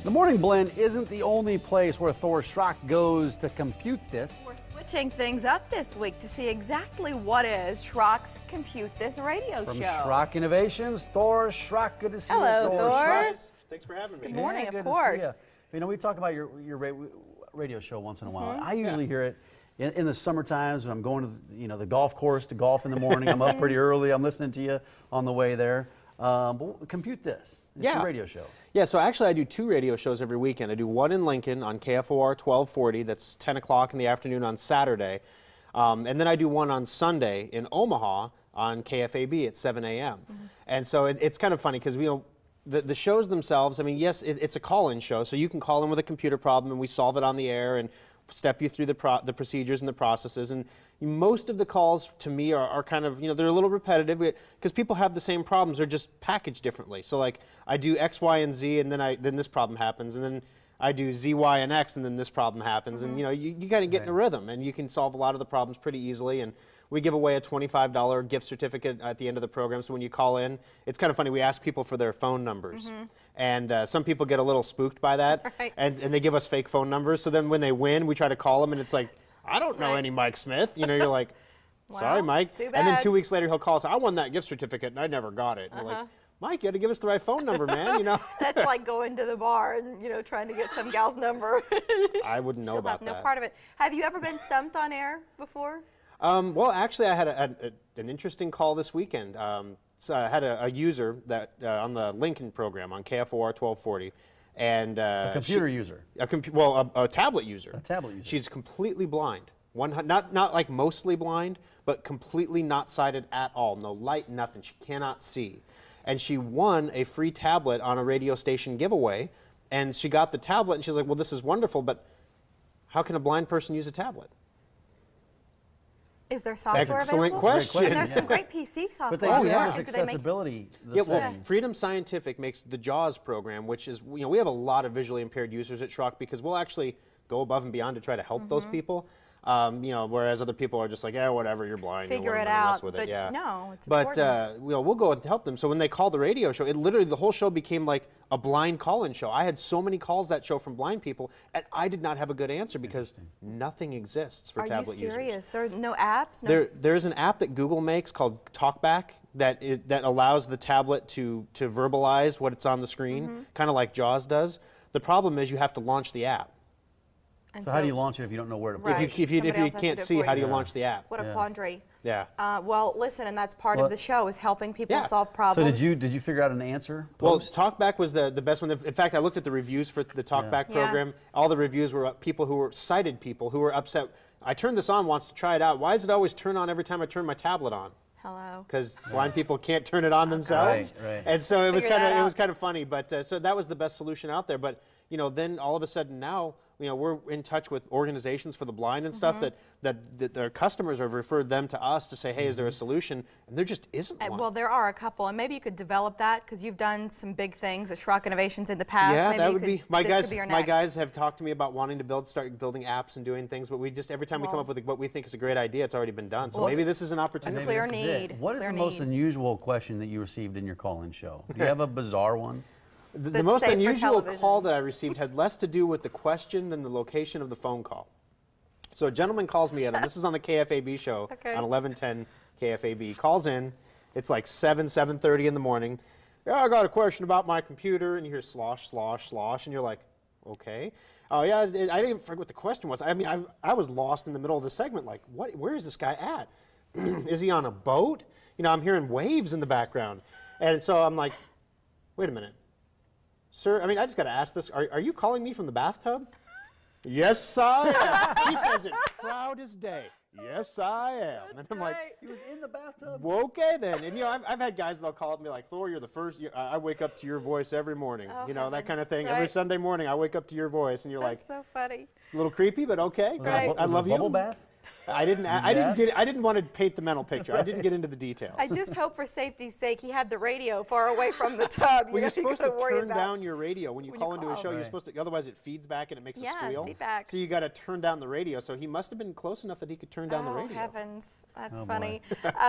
The Morning Blend isn't the only place where Thor Schrock goes to compute this. We're switching things up this week to see exactly what is Schrock's Compute This radio From show. Schrock Innovations, Thor Schrock. Good to see Hello, you, Thor. Schrock. Thanks for having me. Good morning, Yeah, of good to course. see ya. You know, we talk about your radio show once in a while. I usually hear it in the summer times when I'm going to the golf course to golf in the morning. I'm up pretty early. I'm listening to you on the way there. But compute this. It's a radio show. Yeah, so actually I do 2 radio shows every weekend. I do one in Lincoln on KFOR 1240. That's 10 o'clock in the afternoon on Saturday. And then I do one on Sunday in Omaha on KFAB at 7 a.m. And so it's kind of funny because the shows themselves, I mean, yes, it's a call-in show, so you can call in with a computer problem and we solve it on the air and step you through the procedures and the processes. And most of the calls to me are kind of, they're a little repetitive because people have the same problems. They're just packaged differently. So like I do X, Y, and Z, and then this problem happens, and then I do Z, Y, and X, and then this problem happens. And you kind of get in a rhythm, and you can solve a lot of the problems pretty easily. And we give away a $25 gift certificate at the end of the program. So when you call in, it's kind of funny. We ask people for their phone numbers. And some people get a little spooked by that, and they give us fake phone numbers. So then when they win, we try to call them, and it's like, I don't know any Mike Smith. You're like, sorry, Mike. Too bad. And then 2 weeks later, he'll call us, I won that gift certificate, and I never got it. And you're like, Mike, you had to give us the right phone number, man. That's like going to the bar and trying to get some gal's number. I wouldn't know about that. No part of it. Have you ever been stumped on air before? Well, actually, I had an interesting call this weekend. So I had a user that on the Lincoln program on KFOR 1240, and A computer user. a tablet user. A tablet user. She's completely blind. Not like mostly blind, but completely not sighted at all. No light, nothing. She cannot see. And she won a free tablet on a radio station giveaway, and she got the tablet, and she's like, well, this is wonderful, but how can a blind person use a tablet? Is there software Excellent available? question. And there's some great PC software. But they do have And this do they make- accessibility. Well, Freedom Scientific makes the JAWS program, which is, we have a lot of visually impaired users at Schrock because we'll actually go above and beyond to try to help those people. Whereas other people are just like, yeah, whatever, you're blind. Figure it out. But no, it's important. We'll go and help them. So when they called the radio show, the whole show became like a blind call-in show. I had so many calls that show from blind people, and I did not have a good answer because nothing exists for tablet users. Are you serious? There are no apps? There's an app that Google makes called TalkBack that allows the tablet to verbalize what it's on the screen, kind of like JAWS does. The problem is you have to launch the app. So how do you launch it if you don't know where to put it? If you can't see, how do you launch the app? What a quandary. Yeah. Well, listen, and that's part of the show is helping people solve problems. So did you figure out an answer? Well, TalkBack was the best one. In fact, I looked at the reviews for the TalkBack program. All the reviews were people who were sighted people who were upset. I turned this on, wants to try it out. Why does it always turn on every time I turn my tablet on? Hello. Because blind people can't turn it on themselves. Right. And so it was kind of funny. But so that was the best solution out there. But then all of a sudden now, we're in touch with organizations for the blind and stuff that their customers have referred them to us to say, hey, is there a solution? And there just isn't one. Well, there are a couple, and maybe you could develop that because you've done some big things at Schrock Innovations in the past. Yeah, maybe that would be my guys. Your My guys have talked to me about wanting to start building apps and doing things, but we just every time we come up with what we think is a great idea, it's already been done. So maybe this is an opportunity. Clear need. What is the most unusual question that you received in your call-in show? Do you have a bizarre one? The most unusual call that I received had less to do with the question than the location of the phone call. So a gentleman calls me in, and this is on the KFAB show on 1110 KFAB. Calls in. It's like 7:30 in the morning. Yeah, I got a question about my computer, and you hear slosh, slosh, slosh, and you're like, okay. Oh yeah, I didn't even forget what the question was. I mean, I was lost in the middle of the segment. Like, what? Where is this guy at? Is he on a boat? I'm hearing waves in the background, and so I'm like, wait a minute. Sir, I just got to ask this. Are you calling me from the bathtub? Yes, I am. He says it proud as day. Yes, I am. And I'm like, he was in the bathtub? Well, okay, then. And, I've had guys that'll call up and be like, Thor, you're the first. I wake up to your voice every morning. That kind of thing. Right. Every Sunday morning, I wake up to your voice. And you're like, that's so funny. a little creepy, but okay. I love you. Bubble bath? I didn't want to paint the mental picture. I didn't get into the details. I just hope for safety's sake he had the radio far away from the tub. Well, you're supposed to turn down your radio when you call into a show. Right. You're supposed to, otherwise it feeds back and it makes a squeal. Feedback. So you got to turn down the radio. So he must have been close enough that he could turn down the radio. Oh, heavens. That's funny.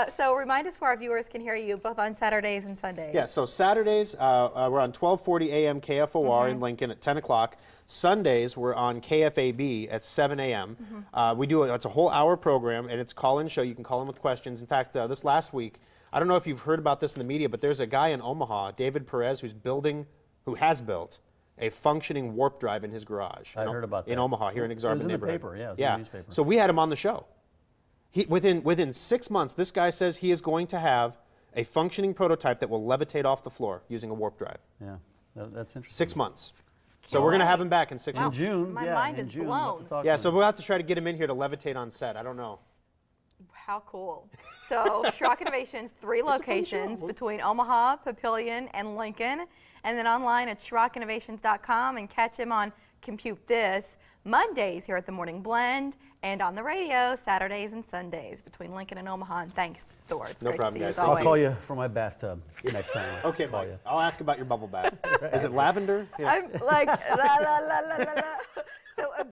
So remind us where our viewers can hear you both on Saturdays and Sundays. Yeah, so Saturdays, we're on 1240 AM KFOR in Lincoln at 10 o'clock. Sundays, we're on KFAB at 7 a.m. It's a whole hour program, and it's a call-in show. You can call in with questions. In fact, this last week, I don't know if you've heard about this in the media, but there's a guy in Omaha, David Perez, who has built a functioning warp drive in his garage. I heard about that. In Omaha, here in Exarban neighborhood. It was in the paper, yeah. It was in the newspaper. So we had him on the show. Within 6 months, this guy says he is going to have a functioning prototype that will levitate off the floor using a warp drive. Yeah, that's interesting. 6 months. So we're going to have him back in 6 months. In June. My mind is blown. Yeah, so we'll have to try to get him in here to levitate on set. I don't know. How cool. So Schrock Innovations, 3 locations between Omaha, Papillion, and Lincoln. And then online at SchrockInnovations.com, and catch him on Compute This Mondays here at the Morning Blend, and on the radio Saturdays and Sundays between Lincoln and Omaha. And thanks, Thor. It's great to see you as always. I'll call you for my bathtub next time. Okay, Mike. I'll ask about your bubble bath. Is it lavender? Yeah. I'm like, la, la, la, la, la, la.